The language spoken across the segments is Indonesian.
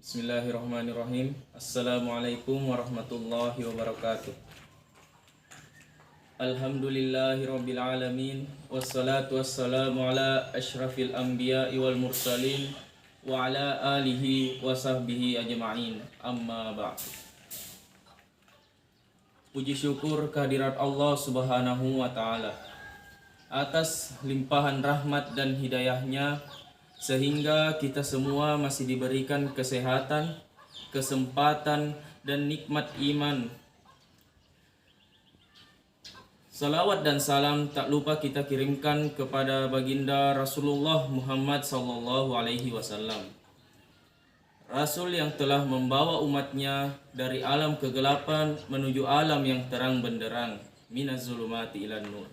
Bismillahirrahmanirrahim. Assalamualaikum warahmatullahi wabarakatuh. Alhamdulillahirabbil alamin wassalatu wassalamu ala asyrafil anbiya'i wal mursalin wa ala alihi wa sahbihi ajma'in. Amma ba'd. Puji syukur kehadirat Allah Subhanahu wa taala atas limpahan rahmat dan hidayahnya sehingga kita semua masih diberikan kesehatan, kesempatan, dan nikmat iman. Salawat dan salam tak lupa kita kirimkan kepada baginda Rasulullah Muhammad SAW, Rasul yang telah membawa umatnya dari alam kegelapan menuju alam yang terang benderang, minaz zulumati ilan nur.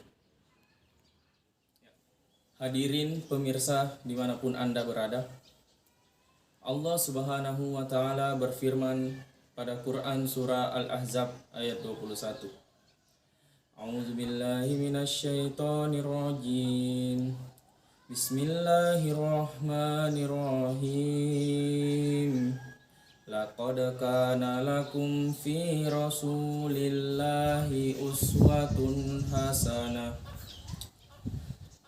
Hadirin pemirsa dimanapun Anda berada, Allah Subhanahu wa Ta'ala berfirman pada Quran surah Al-Ahzab ayat 21. A'udzubillahi minasyaitonirrajim. Bismillahirrahmanirrahim. Laqad kana lakum fi rasulillahi uswatun hasanah.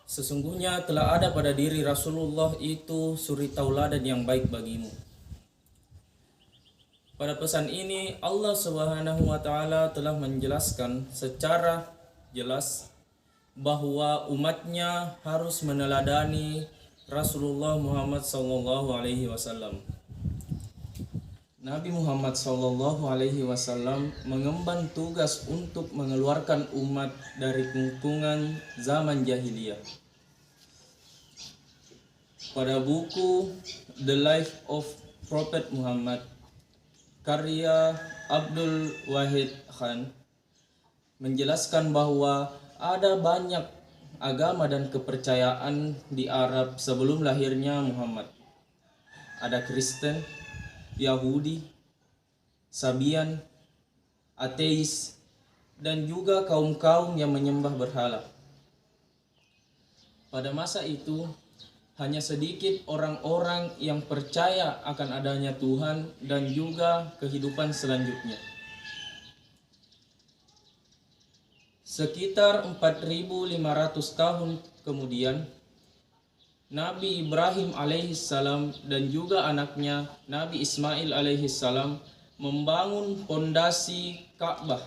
Sesungguhnya telah ada pada diri Rasulullah itu suri tauladan yang baik bagimu. Pada pesan ini Allah Subhanahu wa taala telah menjelaskan secara jelas bahwa umatnya harus meneladani Rasulullah Muhammad sallallahu alaihi wasallam. Nabi Muhammad sallallahu alaihi wasallam mengemban tugas untuk mengeluarkan umat dari kungkungan zaman jahiliyah. Pada buku The Life of Prophet Muhammad karya Abdul Wahid Khan menjelaskan bahwa ada banyak agama dan kepercayaan di Arab sebelum lahirnya Muhammad. Ada Kristen, Yahudi, Sabian, ateis, dan juga kaum-kaum yang menyembah berhala. Pada masa itu, hanya sedikit orang-orang yang percaya akan adanya Tuhan dan juga kehidupan selanjutnya. Sekitar 4.500 tahun kemudian, Nabi Ibrahim alaihissalam dan juga anaknya Nabi Ismail alaihissalam membangun pondasi Ka'bah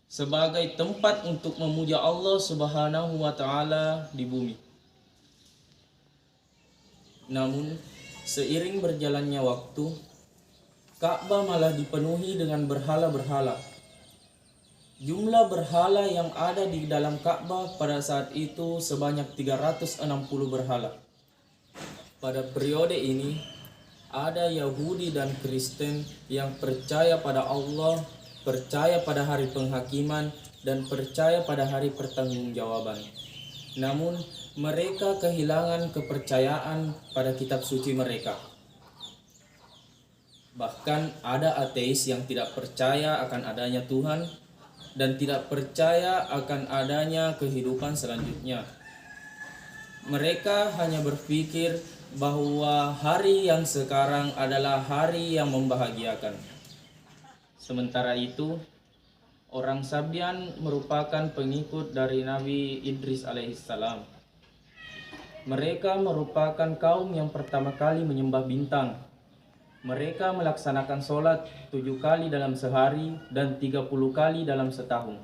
sebagai tempat untuk memuja Allah Subhanahu wa taala di bumi. Namun, seiring berjalannya waktu, Ka'bah malah dipenuhi dengan berhala-berhala. Jumlah berhala yang ada di dalam Ka'bah pada saat itu sebanyak 360 berhala. Pada periode ini, ada Yahudi dan Kristen yang percaya pada Allah, percaya pada hari penghakiman, dan percaya pada hari pertanggungjawaban. Namun, mereka kehilangan kepercayaan pada kitab suci mereka. Bahkan ada ateis yang tidak percaya akan adanya Tuhan dan tidak percaya akan adanya kehidupan selanjutnya. Mereka hanya berpikir bahwa hari yang sekarang adalah hari yang membahagiakan. Sementara itu, orang Sabian merupakan pengikut dari Nabi Idris alaihissalam. Mereka merupakan kaum yang pertama kali menyembah bintang. Mereka melaksanakan sholat 7 kali dalam sehari dan 30 kali dalam setahun.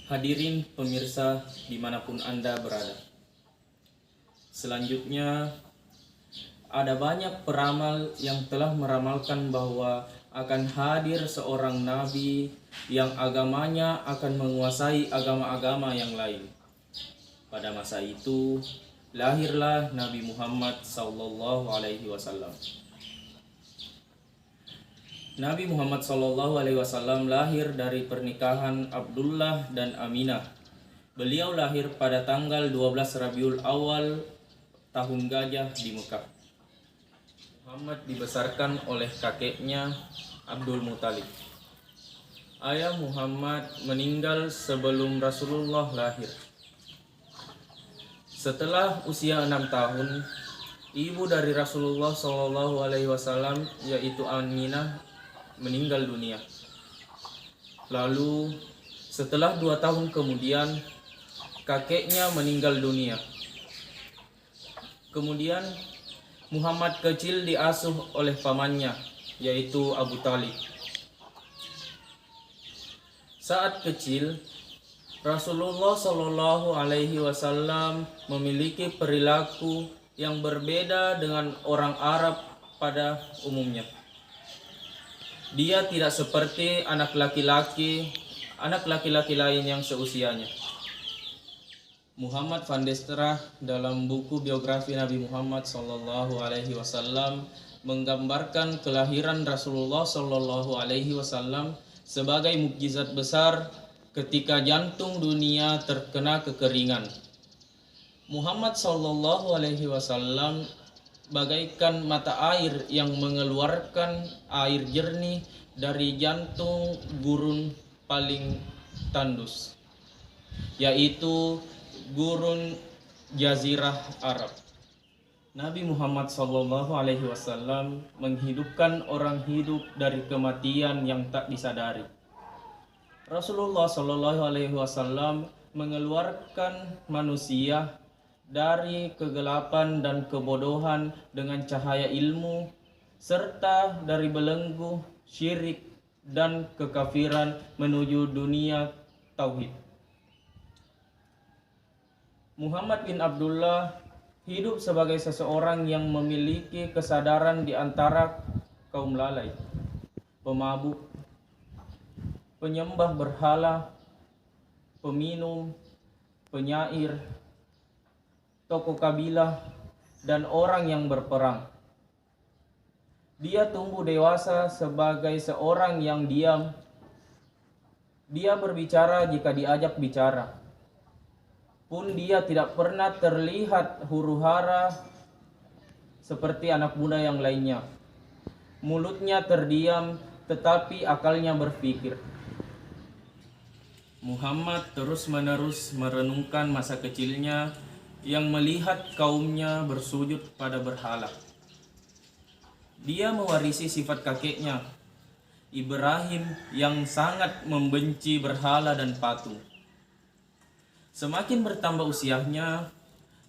Hadirin pemirsa dimanapun Anda berada. Selanjutnya, ada banyak peramal yang telah meramalkan bahwa akan hadir seorang nabi yang agamanya akan menguasai agama-agama yang lain. Pada masa itu, lahirlah Nabi Muhammad SAW. Nabi Muhammad SAW lahir dari pernikahan Abdullah dan Aminah. Beliau lahir pada tanggal 12 Rabiul Awal tahun Gajah di Mekah. Muhammad dibesarkan oleh kakeknya Abdul Muthalib. Ayah Muhammad meninggal sebelum Rasulullah lahir. Setelah usia 6 tahun, ibu dari Rasulullah Shallallahu Alaihi Wasallam yaitu Aminah meninggal dunia. Lalu setelah 2 tahun kemudian kakeknya meninggal dunia. Kemudian Muhammad kecil diasuh oleh pamannya yaitu Abu Talib. Saat kecil Rasulullah Shallallahu Alaihi Wasallam memiliki perilaku yang berbeda dengan orang Arab pada umumnya. Dia tidak seperti anak laki-laki lain yang seusianya. Muhammad van der Straat dalam buku biografi Nabi Muhammad Shallallahu Alaihi Wasallam menggambarkan kelahiran Rasulullah Shallallahu Alaihi Wasallam sebagai mukjizat besar ketika jantung dunia terkena kekeringan. Muhammad Shallallahu Alaihi Wasallam bagaikan mata air yang mengeluarkan air jernih dari jantung gurun paling tandus, yaitu gurun Jazirah Arab. Nabi Muhammad Shallallahu Alaihi Wasallam menghidupkan orang hidup dari kematian yang tak disadari. Rasulullah Shallallahu Alaihi Wasallam mengeluarkan manusia dari kegelapan dan kebodohan dengan cahaya ilmu, serta dari belenggu syirik dan kekafiran menuju dunia tauhid. Muhammad bin Abdullah hidup sebagai seseorang yang memiliki kesadaran di antara kaum lalai, pemabuk, penyembah berhala, peminum, penyair, tokoh kabilah, dan orang yang berperang. Dia tumbuh dewasa sebagai seorang yang diam. Dia berbicara jika diajak bicara. Pun dia tidak pernah terlihat huru-hara seperti anak muda yang lainnya. Mulutnya terdiam, tetapi akalnya berpikir. Muhammad terus-menerus merenungkan masa kecilnya yang melihat kaumnya bersujud pada berhala. Dia mewarisi sifat kakeknya, Ibrahim, yang sangat membenci berhala dan patung. Semakin bertambah usianya,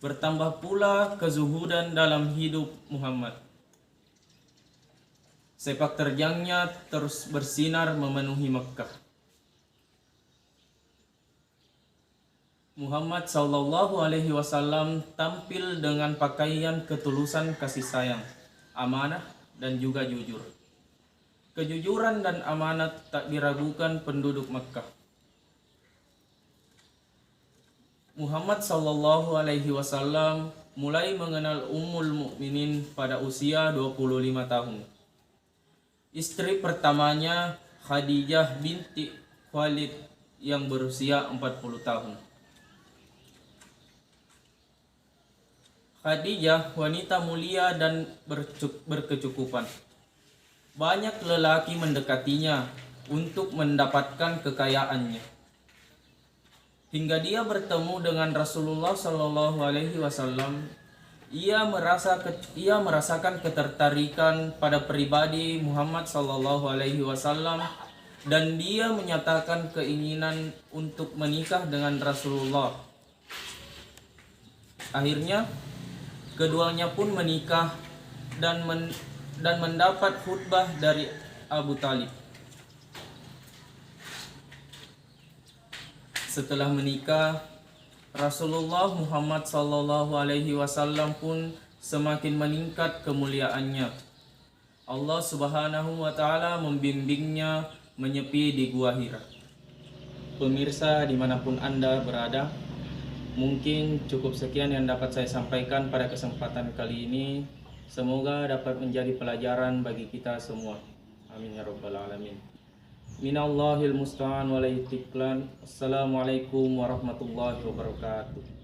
bertambah pula kezuhudan dalam hidup Muhammad. Sepak terjangnya terus bersinar memenuhi Mekkah. Muhammad Sallallahu Alaihi Wasallam tampil dengan pakaian ketulusan kasih sayang, amanah, dan juga jujur. Kejujuran dan amanat tak diragukan penduduk Mekkah. Muhammad Sallallahu Alaihi Wasallam mulai mengenal Ummul Mukminin pada usia 25 tahun. Istri pertamanya Khadijah binti Khalid yang berusia 40 tahun. Khadijah wanita mulia dan berkecukupan. Banyak lelaki mendekatinya untuk mendapatkan kekayaannya. Hingga dia bertemu dengan Rasulullah Shallallahu Alaihi Wasallam, ia merasakan ketertarikan pada pribadi Muhammad Shallallahu Alaihi Wasallam dan dia menyatakan keinginan untuk menikah dengan Rasulullah. Akhirnya keduanya pun menikah dan mendapat khutbah dari Abu Talib. Setelah menikah, Rasulullah Muhammad Sallallahu Alaihi Wasallam pun semakin meningkat kemuliaannya. Allah Subhanahu Wa Taala membimbingnya menyepi di Gua Hira. Pemirsa dimanapun Anda berada, mungkin cukup sekian yang dapat saya sampaikan pada kesempatan kali ini. Semoga dapat menjadi pelajaran bagi kita semua. Amin ya rabbal alamin. Minallahil musta'an wal istiqlan. Assalamualaikum warahmatullahi wabarakatuh.